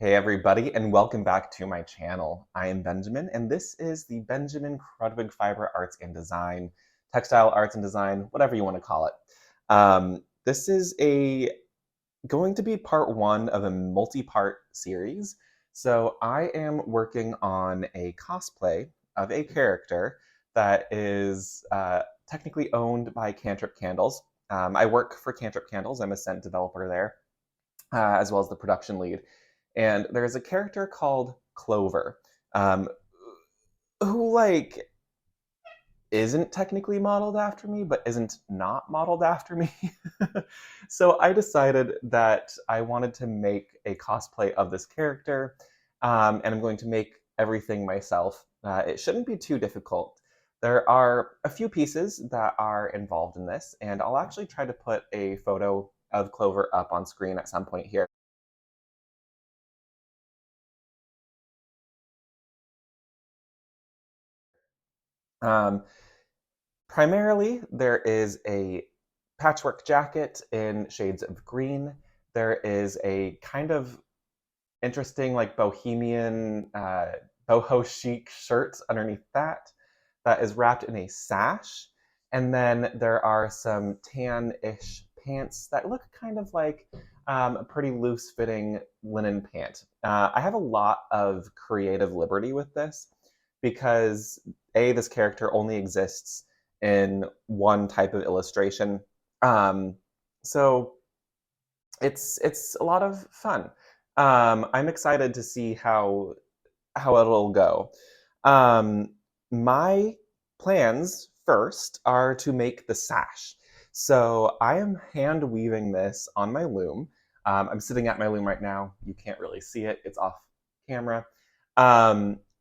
Hey everybody, and welcome back to my channel. I am Benjamin, and this is the Benjamin Crudwig Fiber Arts and Design, Textile Arts and Design, whatever you want to call it. This is going to be part one of a multi-part series. So I am working on a cosplay of a character that is technically owned by Cantrip Candles. I work for Cantrip Candles. I'm a scent developer there, as well as the production lead. And there's a character called Clover, um, who isn't technically modeled after me, but isn't not modeled after me. So I decided that I wanted to make a cosplay of this character, and I'm going to make everything myself. It shouldn't be too difficult. There are a few pieces that are involved in this, and I'll actually try to put a photo of Clover up on screen at some point here. Um, Primarily, there is a patchwork jacket in shades of green. There is a kind of interesting, like bohemian, boho chic shirt underneath that is wrapped in a sash. And then there are some tan-ish pants that look kind of like a pretty loose-fitting linen pant. I have a lot of creative liberty with this because this character only exists in one type of illustration. So it's a lot of fun. I'm excited to see how it'll go. My plans first are to make the sash. So I am hand weaving this on my loom. I'm sitting at my loom right now. You can't really see it. It's off camera.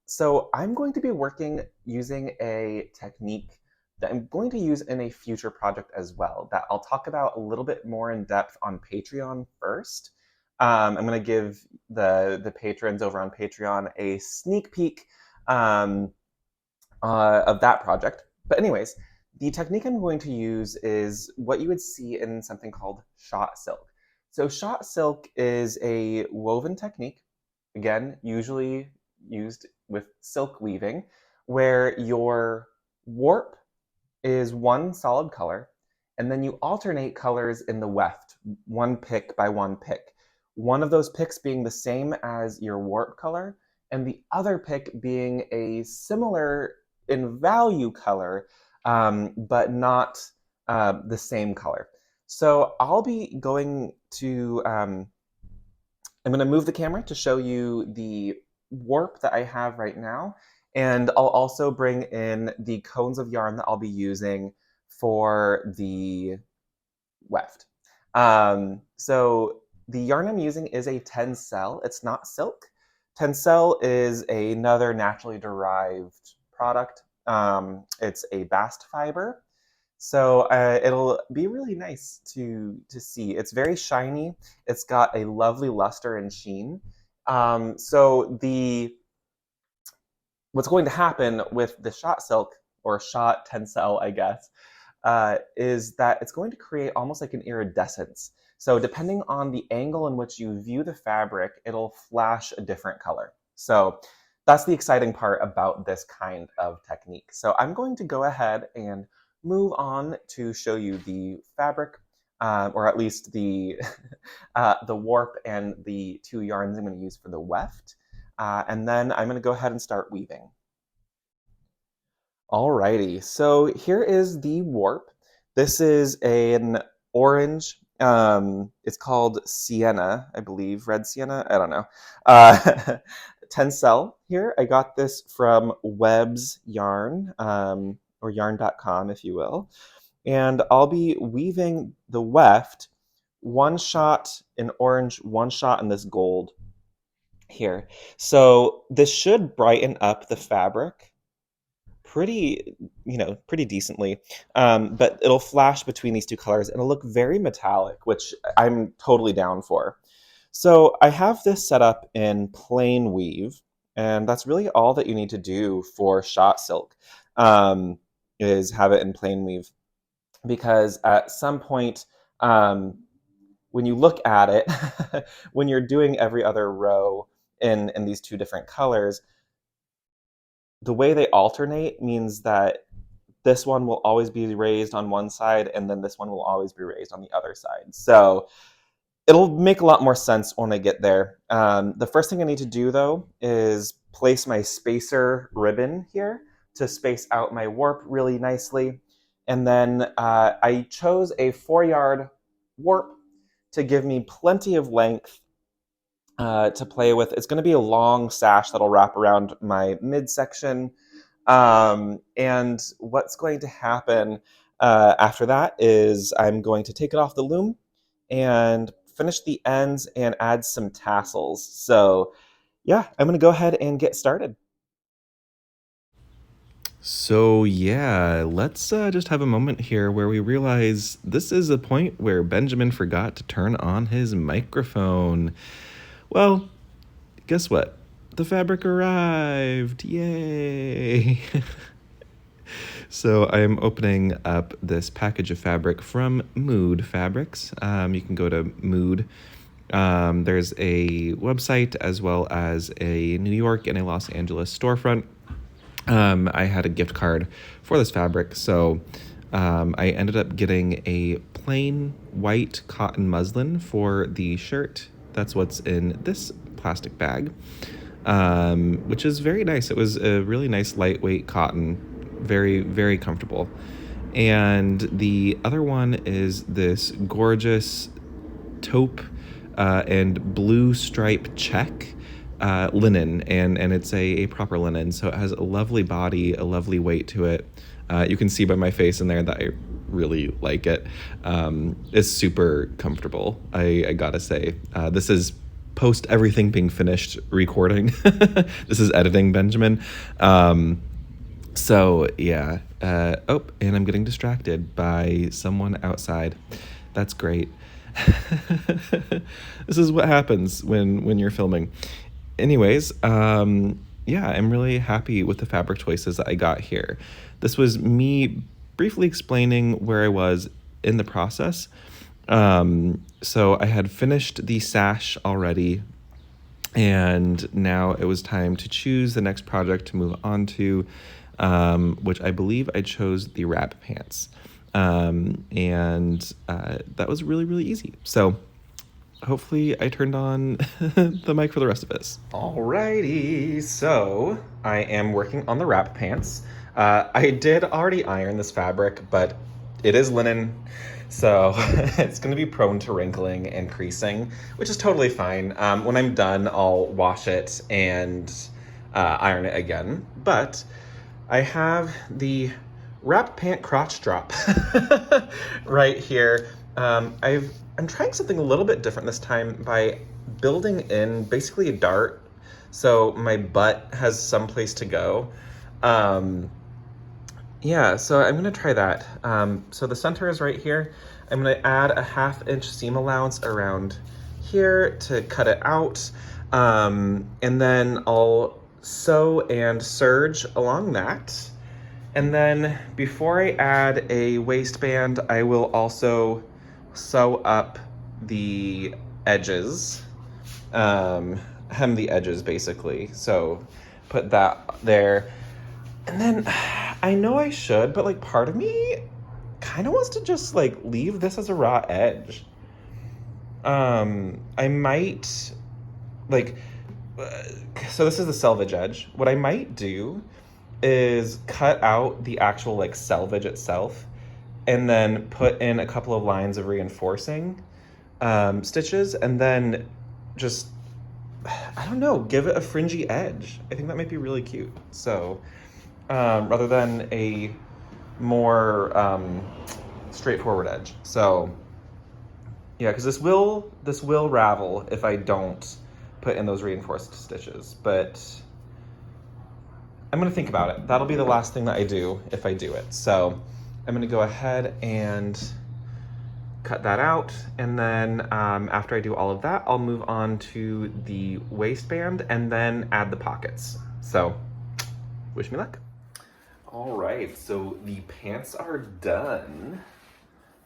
So I'm going to be working using a technique that I'm going to use in a future project as well, that I'll talk about a little bit more in depth on Patreon first. I'm going to give the patrons over on Patreon a sneak peek of that project. But anyways, the technique I'm going to use is what you would see in something called shot silk. So shot silk is a woven technique, again, usually used with silk weaving, where your warp is one solid color, and then you alternate colors in the weft, one pick by one pick. One of those picks being the same as your warp color, and the other pick being a similar in value color, but not the same color. So I'll be going to, I'm going to move the camera to show you the warp that I have right now, and I'll also bring in the cones of yarn that I'll be using for the weft. So the yarn I'm using is a tencel. It's not silk. Tencel is another naturally derived product. It's a bast fiber. So it'll be really nice to see. It's very shiny. It's got a lovely luster and sheen. So what's going to happen with the shot silk, or shot tencel, I guess, is that it's going to create almost like an iridescence. So depending on the angle in which you view the fabric, it'll flash a different color. So that's the exciting part about this kind of technique. So I'm going to go ahead and move on to show you the fabric, or at least the the warp and the two yarns I'm going to use for the weft. And then I'm going to go ahead and start weaving. Alrighty, so here is the warp. This is an orange. It's called sienna, I believe, red sienna. I don't know. Tencel here. I got this from Webb's Yarn, or yarn.com, if you will. And I'll be weaving the weft, one shot in orange, one shot in this gold here. So this should brighten up the fabric pretty, pretty decently. But it'll flash between these two colors and it'll look very metallic, which I'm totally down for. So I have this set up in plain weave, and that's really all that you need to do for shot silk, is have it in plain weave. Because at some point, when you look at it, when you're doing every other row, in these two different colors, the way they alternate means that this one will always be raised on one side, and then this one will always be raised on the other side. So it'll make a lot more sense when I get there. The first thing I need to do, though, is place my spacer ribbon here to space out my warp really nicely. And then I chose a 4-yard warp to give me plenty of length to play with. It's going to be a long sash that'll wrap around my midsection. And what's going to happen after that is I'm going to take it off the loom and finish the ends and add some tassels. So yeah, I'm going to go ahead and get started. So yeah, let's just have a moment here where we realize this is a point where Benjamin forgot to turn on his microphone. Well, guess what? The fabric arrived! Yay! So I am opening up this package of fabric from Mood Fabrics. You can go to Mood. There's a website as well as a New York and a Los Angeles storefront. I had a gift card for this fabric, so I ended up getting a plain white cotton muslin for the shirt. That's what's in this plastic bag, which is very nice. It was a really nice lightweight cotton, very, very comfortable. And the other one is this gorgeous taupe and blue stripe check linen, and it's a proper linen, so it has a lovely body, a lovely weight to it. You can see by my face in there that I really like it. It's super comfortable, I gotta say. This is post everything being finished recording. This is editing, Benjamin. So yeah. Oh, and I'm getting distracted by someone outside. That's great. This is what happens when you're filming. Anyways, yeah, I'm really happy with the fabric choices that I got here. This was me briefly explaining where I was in the process. So I had finished the sash already, and now it was time to choose the next project to move on to, which I believe I chose the wrap pants. And that was really, really easy. So hopefully I turned on the mic for the rest of this. Alrighty, so I am working on the wrap pants. I did already iron this fabric, but it is linen, so it's going to be prone to wrinkling and creasing, which is totally fine. When I'm done, I'll wash it and iron it again. But I have the wrap pant crotch drop right here. I'm trying something a little bit different this time by building in basically a dart, so my butt has some place to go. Yeah, so I'm gonna try that. So the center is right here. I'm gonna add a 1/2 inch seam allowance around here to cut it out. And then I'll sew and serge along that. And then before I add a waistband, I will also sew up the edges, hem the edges basically. So put that there. And then I know I should, but like part of me kind of wants to just like leave this as a raw edge. I might like, so this is the selvage edge. What I might do is cut out the actual like selvage itself and then put in a couple of lines of reinforcing stitches, and then just, I don't know, give it a fringy edge. I think that might be really cute. So rather than a more straightforward edge. So yeah, because this will ravel if I don't put in those reinforced stitches, but I'm gonna think about it. That'll be the last thing that I do if I do it. So I'm gonna go ahead and cut that out, and then after I do all of that, I'll move on to the waistband and then add the pockets. So wish me luck. All right, so the pants are done.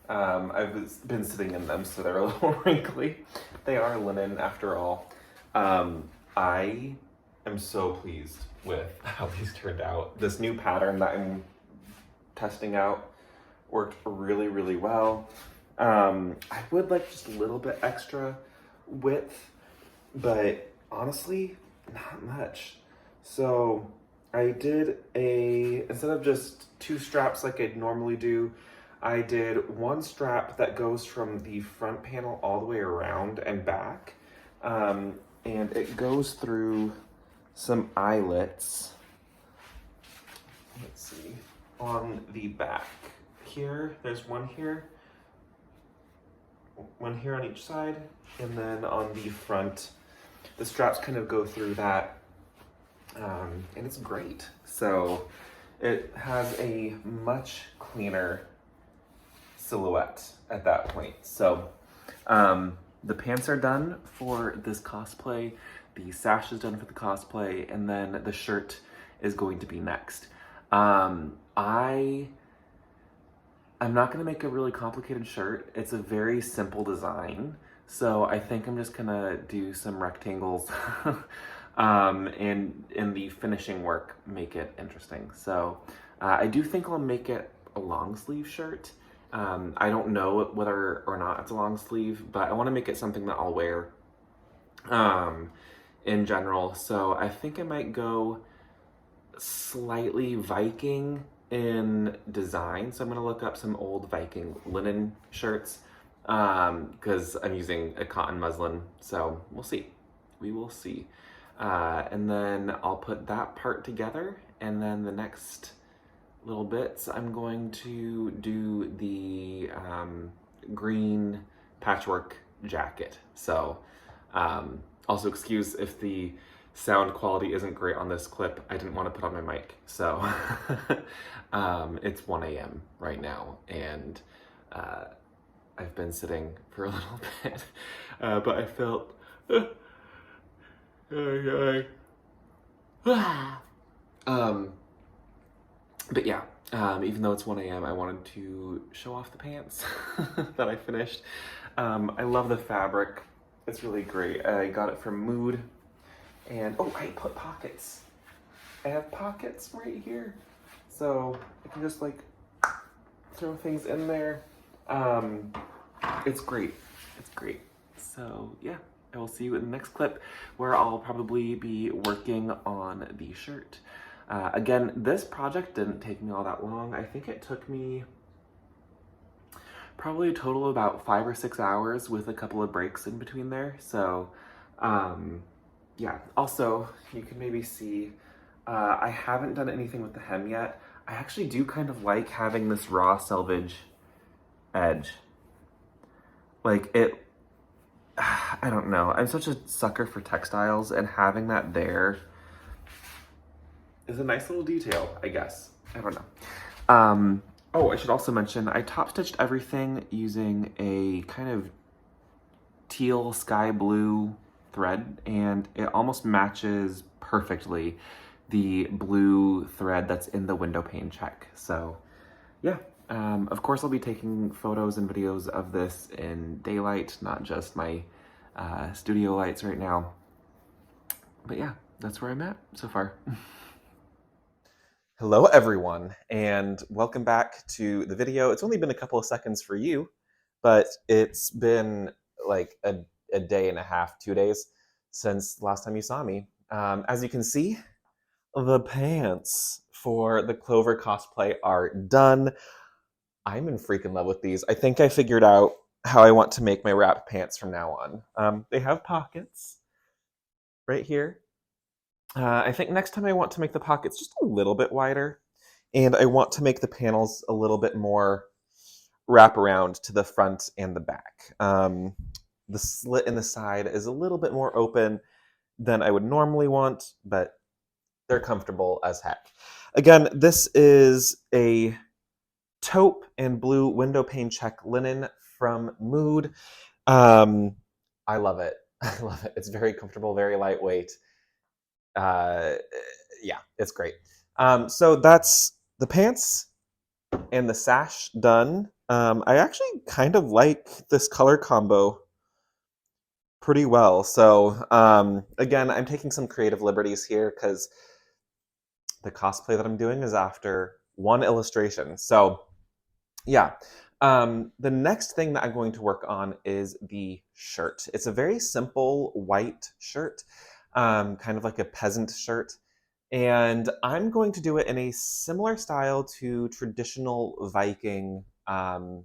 I've been sitting in them, so they're a little wrinkly. They are linen after all. I am so pleased with how these turned out. This new pattern that I'm testing out worked really, really well. I would like just a little bit extra width, but honestly, not much. So I did instead of just two straps like I'd normally do, I did one strap that goes from the front panel all the way around and back. And it goes through some eyelets. Let's see, on the back here, there's one here on each side, and then on the front, the straps kind of go through that, and it's great. So it has a much cleaner silhouette at that point. So the pants are done for this cosplay, the sash is done for the cosplay, and then the shirt is going to be next. I'm not going to make a really complicated shirt. It's a very simple design. So I think I'm just going to do some rectangles and in the finishing work, make it interesting. So I do think I'll make it a long sleeve shirt. I don't know whether or not it's a long sleeve, but I want to make it something that I'll wear in general. So I think I might go slightly Viking in design. So I'm going to look up some old Viking linen shirts because I'm using a cotton muslin. So we'll see. We will see. And then I'll put that part together, and then the next little bits I'm going to do the green patchwork jacket. So also excuse if the sound quality isn't great on this clip. I didn't want to put on my mic. So it's 1 a.m. right now, and I've been sitting for a little bit, but I felt but yeah, even though it's 1 a.m., I wanted to show off the pants that I finished. I love the fabric. It's really great. I got it from Mood. And, oh, I put pockets. I have pockets right here. So I can just like throw things in there. It's great. It's great. So yeah, I will see you in the next clip where I'll probably be working on the shirt. Again, this project didn't take me all that long. I think it took me probably a total of about 5 or 6 hours with a couple of breaks in between there. So, yeah, also you can maybe see, I haven't done anything with the hem yet. I actually do kind of like having this raw selvage edge. Like it, I don't know. I'm such a sucker for textiles, and having that there is a nice little detail, I guess. I don't know. Oh, I should also mention, I top stitched everything using a kind of teal sky blue thread, and it almost matches perfectly the blue thread that's in the window pane check. So yeah, of course I'll be taking photos and videos of this in daylight, not just my studio lights right now. But yeah, that's where I'm at so far. Hello everyone, and welcome back to the video. It's only been a couple of seconds for you, but it's been like a day and a half, 2 days since last time you saw me. As you can see, the pants for the Clover cosplay are done. I'm in freaking love with these. I think I figured out how I want to make my wrap pants from now on. They have pockets right here. I think next time I want to make the pockets just a little bit wider, and I want to make the panels a little bit more wraparound to the front and the back. The slit in the side is a little bit more open than I would normally want, but they're comfortable as heck. Again, this is a taupe and blue window pane check linen from Mood. I love it. I love it. It's very comfortable, very lightweight. Yeah, it's great. So that's the pants and the sash done. I actually kind of like this color combo pretty well. So again, I'm taking some creative liberties here because the cosplay that I'm doing is after one illustration. So yeah. The next thing that I'm going to work on is the shirt. It's a very simple white shirt, kind of like a peasant shirt. And I'm going to do it in a similar style to traditional Viking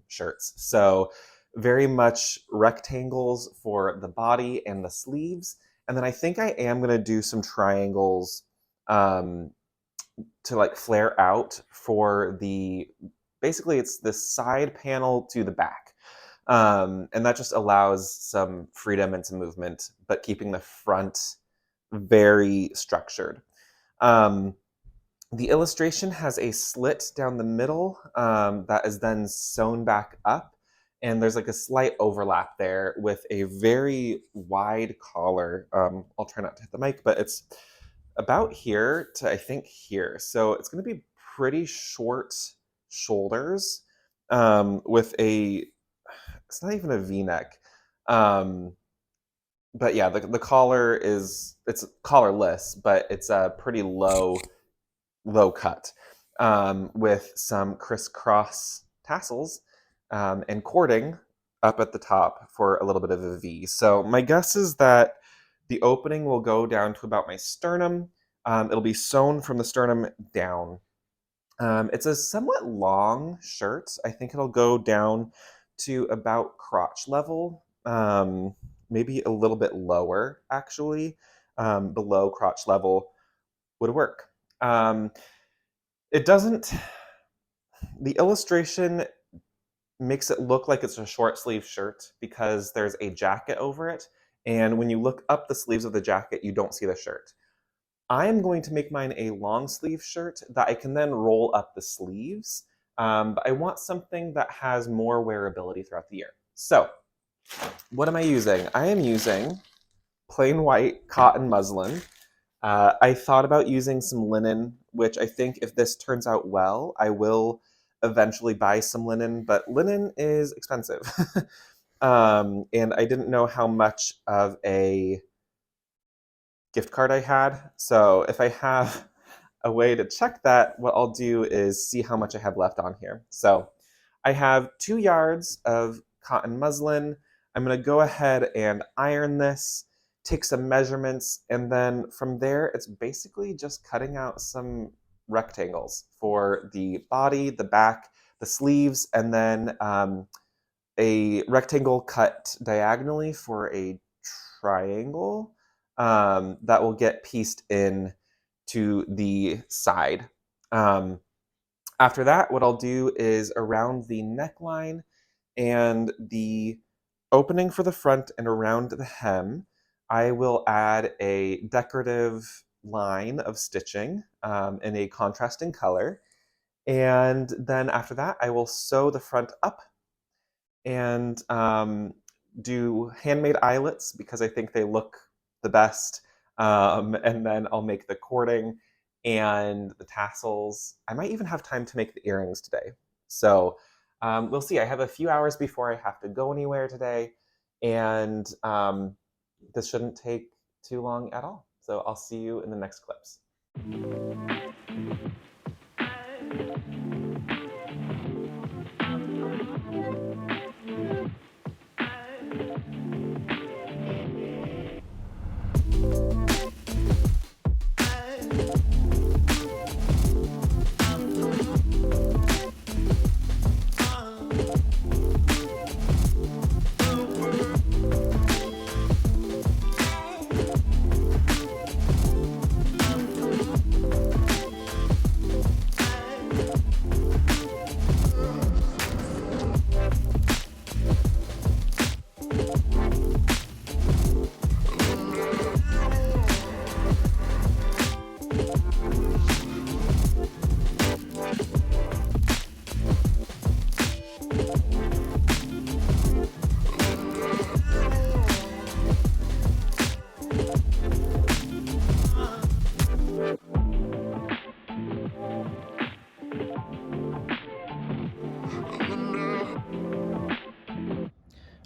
shirts. So, very much rectangles for the body and the sleeves. And then I think I am going to do some triangles um, to like flare out for the basically it's the side panel to the back. And that just allows some freedom and some movement, but keeping the front very structured. Um, the illustration has a slit down the middle that is then sewn back up. And there's like a slight overlap there with a very wide collar. I'll try not to hit the mic, but it's about here to I think here. So it's going to be pretty short shoulders with a, it's not even a v-neck. But yeah, the collar is, it's collarless, but it's a pretty low cut with some crisscross tassels and cording up at the top for a little bit of a V. So my guess is that the opening will go down to about my sternum. It'll be sewn from the sternum down. It's a somewhat long shirt. I think it'll go down to about crotch level, maybe a little bit lower, actually. Below crotch level would work. It doesn't, the illustration makes it look like it's a short sleeve shirt because there's a jacket over it. And when you look up the sleeves of the jacket, you don't see the shirt. I am going to make mine a long sleeve shirt that I can then roll up the sleeves. But I want something that has more wearability throughout the year. So, what am I using? I am using plain white cotton muslin. I thought about using some linen, which I think if this turns out well, I will eventually buy some linen, but linen is expensive. And I didn't know how much of a gift card I had. So if I have a way to check that, what I'll do is see how much I have left on here. So I have 2 yards of cotton muslin. I'm going to go ahead and iron this, take some measurements, and then from there, it's basically just cutting out some rectangles for the body, the back, the sleeves, and then a rectangle cut diagonally for a triangle that will get pieced in to the side. After that, what I'll do is around the neckline and the opening for the front and around the hem, I will add a decorative line of stitching in a contrasting color. And then after that, I will sew the front up and do handmade eyelets because I think they look the best. And then I'll make the cording and the tassels. I might even have time to make the earrings today. So we'll see. I have a few hours before I have to go anywhere today, and this shouldn't take too long at all. So I'll see you in the next clips.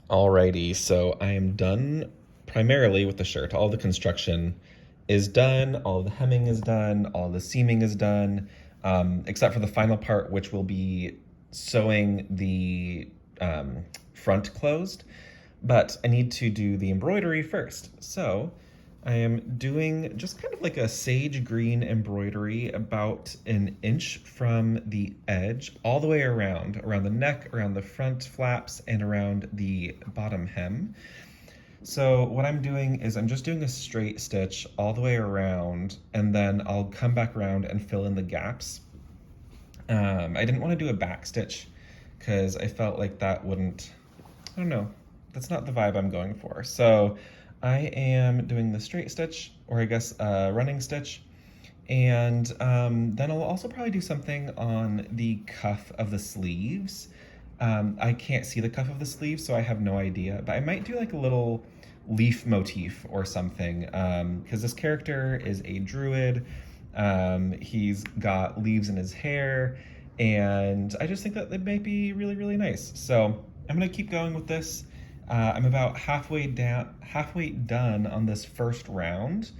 Alrighty, so I am done primarily with the shirt. All the construction is done, all the hemming is done, all the seaming is done, except for the final part, which will be sewing the front closed. But I need to do the embroidery first. So I am doing just kind of like a sage green embroidery about an inch from the edge all the way around the neck, around the front flaps, and around the bottom hem. So what I'm doing is I'm just doing a straight stitch all the way around, and then I'll come back around and fill in the gaps. I didn't want to do a back stitch because I felt like that wouldn't, I don't know, that's not the vibe I'm going for. So I am doing the straight stitch, or I guess running stitch, and then I'll also probably do something on the cuff of the sleeves. I can't see the cuff of the sleeve, so I have no idea, but I might do like a little leaf motif or something, because this character is a druid. He's got leaves in his hair, and I just think that it might be really, really nice. So I'm gonna keep going with this. I'm about halfway done on this first round,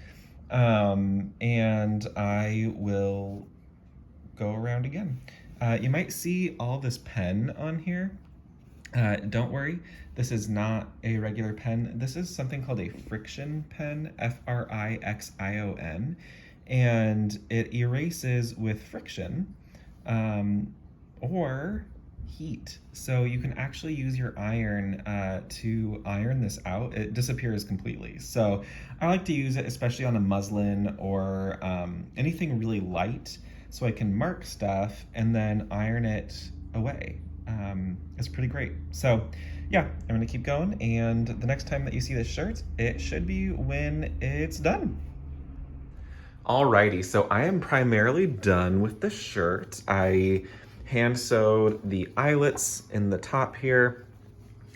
and I will go around again. You might see all this pen on here. Don't worry, this is not a regular pen. This is something called a friction pen, Frixion, and it erases with friction, or heat. So you can actually use your iron to iron this out. It disappears completely. So I like to use it especially on a muslin or anything really light, so I can mark stuff and then iron it away. It's pretty great. So yeah, I'm gonna keep going, and the next time that you see this shirt, it should be when it's done. Alrighty, so I am primarily done with the shirt. I hand sewed the eyelets in the top here,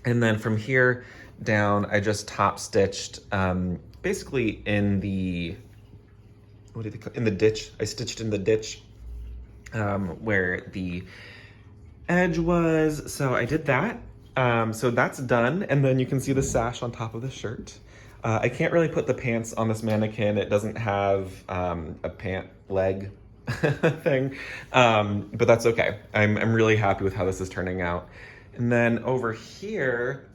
and then from here down, I just top stitched, basically in the, what do they call, in the ditch. I stitched in the ditch where the edge was. So I did that. So that's done. And then you can see the sash on top of the shirt. I can't really put the pants on this mannequin. It doesn't have a pant leg thing, but that's okay. I'm really happy with how this is turning out. And then over here,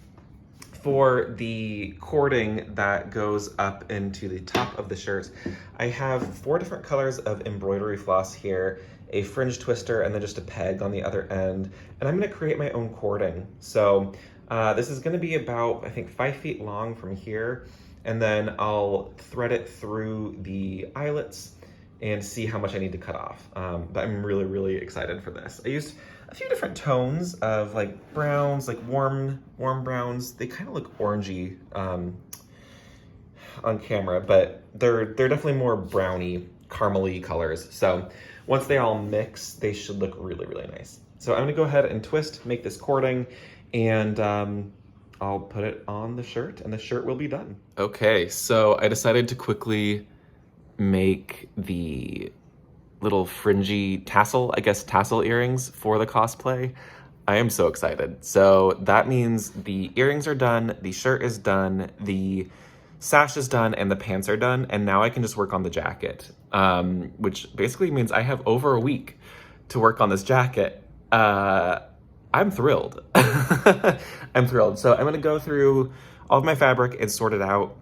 for the cording that goes up into the top of the shirt, I have 4 different colors of embroidery floss here, a fringe twister, and then just a peg on the other end. And I'm gonna create my own cording. So this is gonna be about, I think, 5 feet long from here. And then I'll thread it through the eyelets and see how much I need to cut off. But I'm really, really excited for this. I used a few different tones of like browns, like warm browns. They kind of look orangey on camera, but they're definitely more browny, caramely colors. So once they all mix, they should look really, really nice. So I'm gonna go ahead and twist, make this cording, and I'll put it on the shirt, and the shirt will be done. Okay, so I decided to quickly make the little fringy tassel, I guess tassel earrings for the cosplay. I am so excited. So that means the earrings are done, the shirt is done, the sash is done, and the pants are done, and now I can just work on the jacket, which basically means I have over a week to work on this jacket. I'm thrilled. I'm thrilled. So I'm gonna go through all of my fabric and sort it out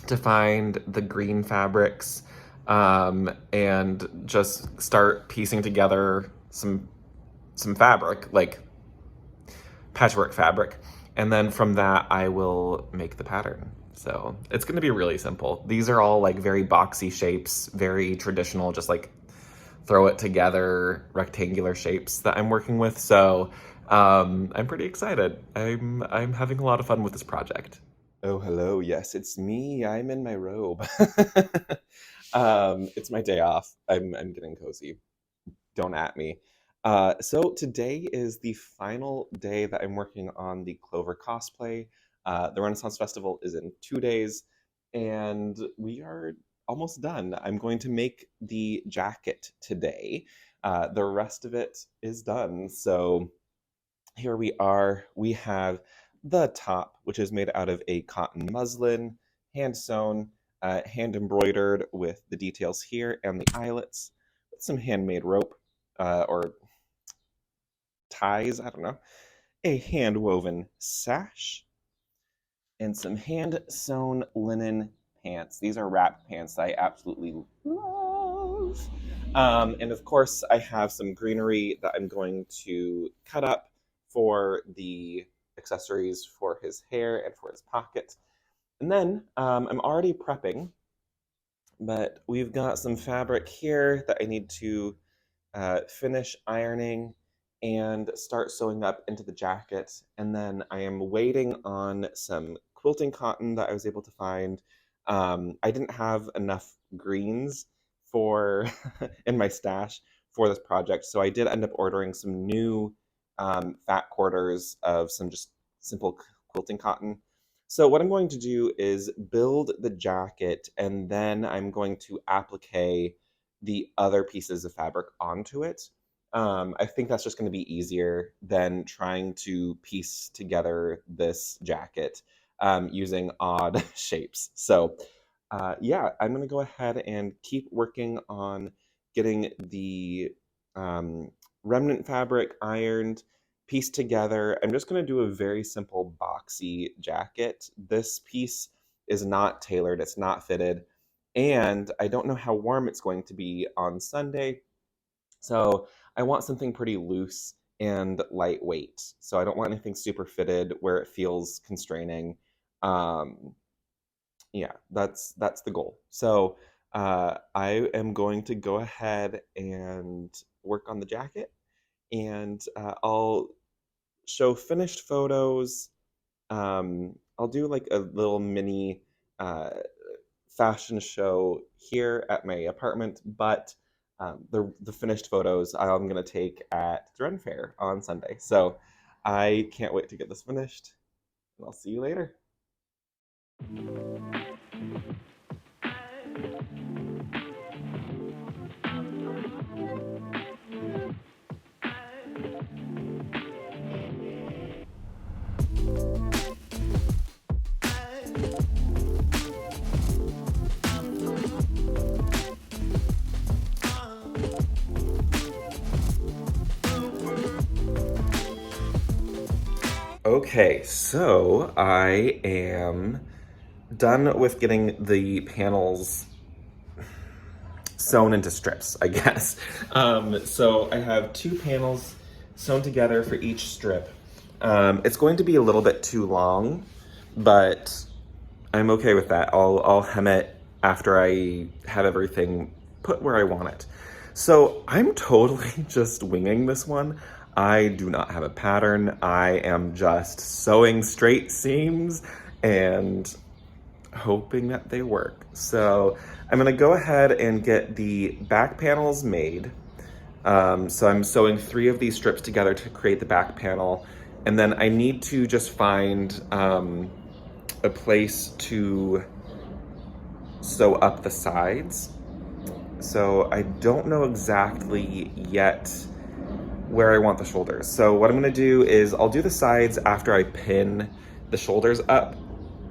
to find the green fabrics, and just start piecing together some fabric, like patchwork fabric. And then from that, I will make the pattern. So it's gonna be really simple. These are all like very boxy shapes, very traditional, just like throw it together, rectangular shapes that I'm working with. So I'm pretty excited. I'm having a lot of fun with this project. Oh, hello. Yes, it's me. I'm in my robe. It's my day off. I'm getting cozy. Don't at me. So today is the final day that I'm working on the Clover cosplay. The Renaissance Festival is in 2 days, and we are almost done. I'm going to make the jacket today. The rest of it is done. So here we are. We have the top, which is made out of a cotton muslin. hand sewn, hand embroidered with the details here and the eyelets, with some handmade rope or ties, I don't know, a hand woven sash, and some hand sewn linen pants. These are wrap pants that I absolutely love. And of course, I have some greenery that I'm going to cut up for the accessories for his hair and for his pocket. And then I'm already prepping, but we've got some fabric here that I need to finish ironing and start sewing up into the jacket. And then I am waiting on some quilting cotton that I was able to find. I didn't have enough greens for in my stash for this project, so I did end up ordering some new fat quarters of some just simple quilting cotton. So what I'm going to do is build the jacket, and then I'm going to applique the other pieces of fabric onto it. I think that's just going to be easier than trying to piece together this jacket using odd shapes. So yeah, I'm going to go ahead and keep working on getting the remnant fabric ironed, pieced together. I'm just going to do a very simple boxy jacket. This piece is not tailored, it's not fitted, and I don't know how warm it's going to be on Sunday. So I want something pretty loose and lightweight. So I don't want anything super fitted where it feels constraining. Um, yeah, that's the goal. So I am going to go ahead and work on the jacket, and I'll show finished photos. I'll do like a little mini uh, fashion show here at my apartment, but the finished photos I'm going to take at Ren Faire on Sunday. So I can't wait to get this finished, and I'll see you later. Okay, so I am done with getting the panels sewn into strips, I guess. So I have two panels sewn together for each strip. It's going to be a little bit too long, but I'm okay with that. I'll hem it after I have everything put where I want it. So I'm totally just winging this one. I do not have a pattern. I am just sewing straight seams and hoping that they work. So I'm gonna go ahead and get the back panels made. So I'm sewing 3 of these strips together to create the back panel. And then I need to just find a place to sew up the sides. So I don't know exactly yet where I want the shoulders. So what I'm gonna do is I'll do the sides after I pin the shoulders up,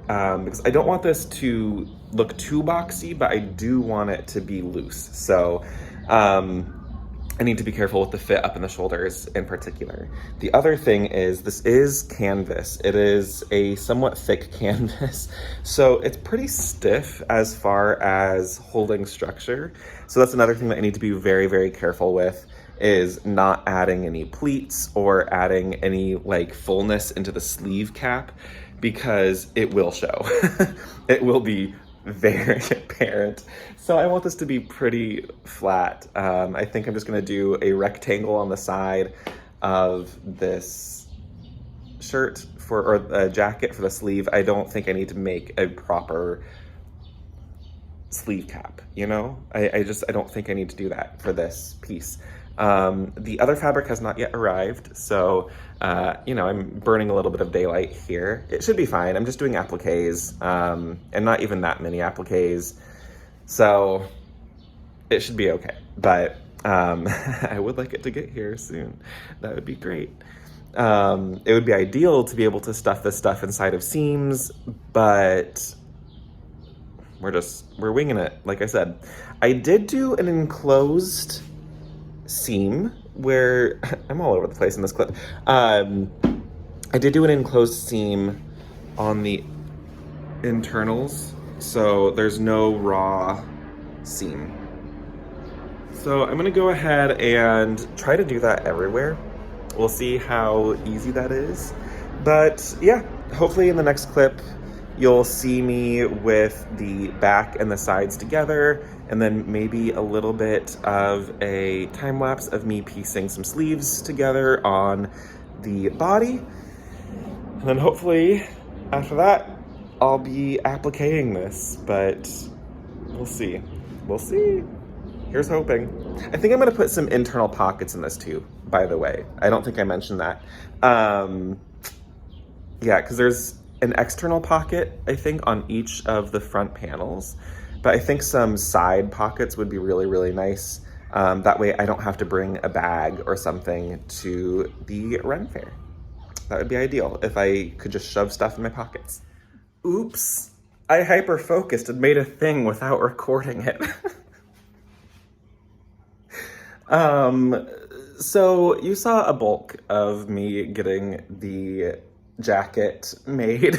because I don't want this to look too boxy, but I do want it to be loose. So I need to be careful with the fit up in the shoulders in particular. The other thing is this is canvas. It is a somewhat thick canvas, so it's pretty stiff as far as holding structure. So that's another thing that I need to be very, very careful with, is not adding any pleats or adding any like fullness into the sleeve cap, because it will show. It will be very apparent. So I want this to be pretty flat. I think I'm just gonna do a rectangle on the side of this shirt or a jacket for the sleeve. I don't think I need to make a proper sleeve cap, you know? I don't think I need to do that for this piece. The other fabric has not yet arrived, so you know, I'm burning a little bit of daylight here. It should be fine. I'm just doing appliques, and not even that many appliques, so it should be okay. But I would like it to get here soon. That would be great. It would be ideal to be able to stuff this stuff inside of seams, but we're winging it, like I said. I did do an enclosed seam where I'm all over the place in this clip. I did do an enclosed seam on the internals, so there's no raw seam. So I'm gonna go ahead and try to do that everywhere. We'll see how easy that is. But yeah, hopefully in the next clip, you'll see me with the back and the sides together, and then maybe a little bit of a time lapse of me piecing some sleeves together on the body. And then hopefully after that, I'll be appliquing this, but we'll see. We'll see. Here's hoping. I think I'm gonna put some internal pockets in this too, by the way. I don't think I mentioned that. Yeah, because there's an external pocket, I think, on each of the front panels. But I think some side pockets would be really, really nice. That way I don't have to bring a bag or something to the Ren Fair. That would be ideal if I could just shove stuff in my pockets. Oops, I hyper-focused and made a thing without recording it. So you saw a bulk of me getting the jacket made.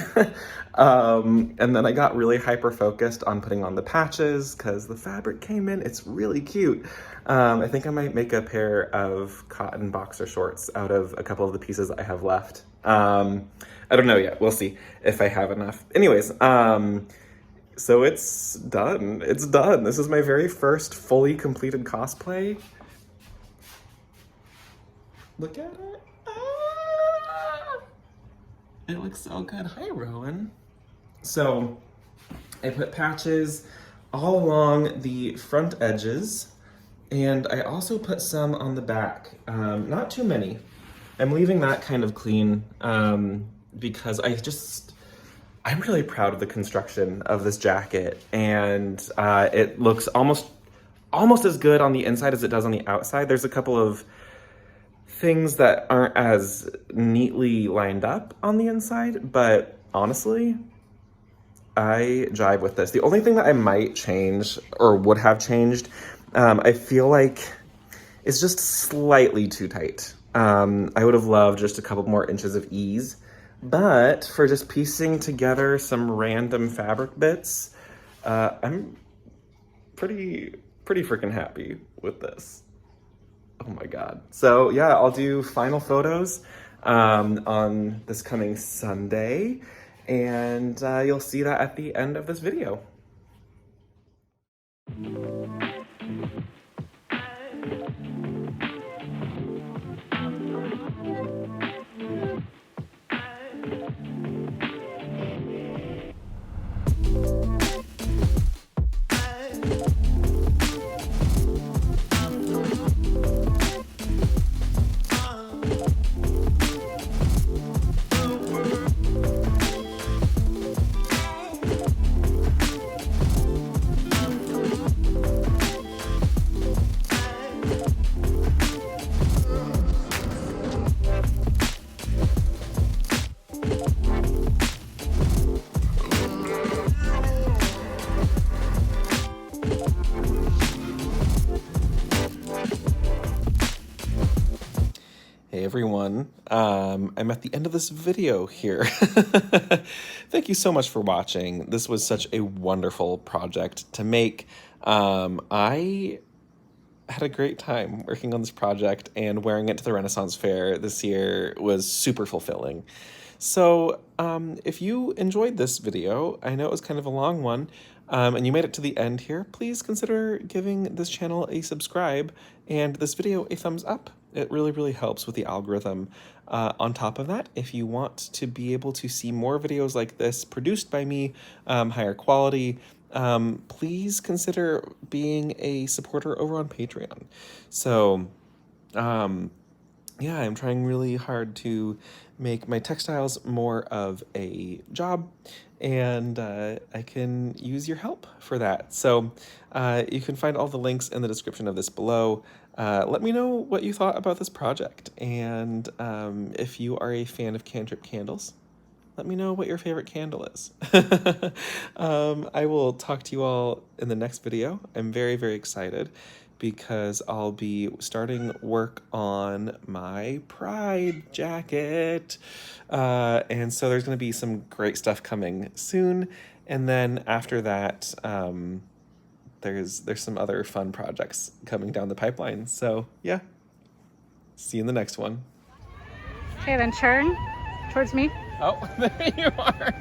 And then I got really hyper-focused on putting on the patches because the fabric came in. It's really cute. I think I might make a pair of cotton boxer shorts out of a couple of the pieces I have left. I don't know yet. We'll see if I have enough. Anyways, so it's done. It's done. This is my very first fully completed cosplay. Look at it. Ah! It looks so good. Hi, Rowan. So I put patches all along the front edges, and I also put some on the back. Not too many. I'm leaving that kind of clean because I'm really proud of the construction of this jacket, and it looks almost as good on the inside as it does on the outside. There's a couple of things that aren't as neatly lined up on the inside, but honestly, I jive with this. The only thing that I might change or would have changed, I feel like it's just slightly too tight. I would have loved just a couple more inches of ease, but for just piecing together some random fabric bits, I'm pretty freaking happy with this. Oh my God. So yeah, I'll do final photos on this coming Sunday, and you'll see that at the end of this video. Hey everyone, I'm at the end of this video here. Thank you so much for watching. This was such a wonderful project to make. I had a great time working on this project, and wearing it to the Renaissance Fair this year was super fulfilling. So if you enjoyed this video, I know it was kind of a long one, and you made it to the end here, please consider giving this channel a subscribe and this video a thumbs up. It really, really helps with the algorithm. On top of that, if you want to be able to see more videos like this produced by me, higher quality, please consider being a supporter over on Patreon. So, yeah, I'm trying really hard to make my textiles more of a job, and I can use your help for that. So you can find all the links in the description of this below. Let me know what you thought about this project, and if you are a fan of Cantrip Candles, let me know what your favorite candle is. I will talk to you all in the next video. I'm very, very excited because I'll be starting work on my Pride jacket. And so there's going to be some great stuff coming soon. And then after that, there's some other fun projects coming down the pipeline. So yeah, see you in the next one. Okay, then turn towards me. Oh, there you are.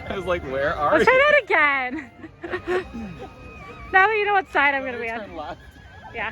I was like, where are Let's you? try that again. Now that you know what side I'm gonna be on. Turn left. Yeah.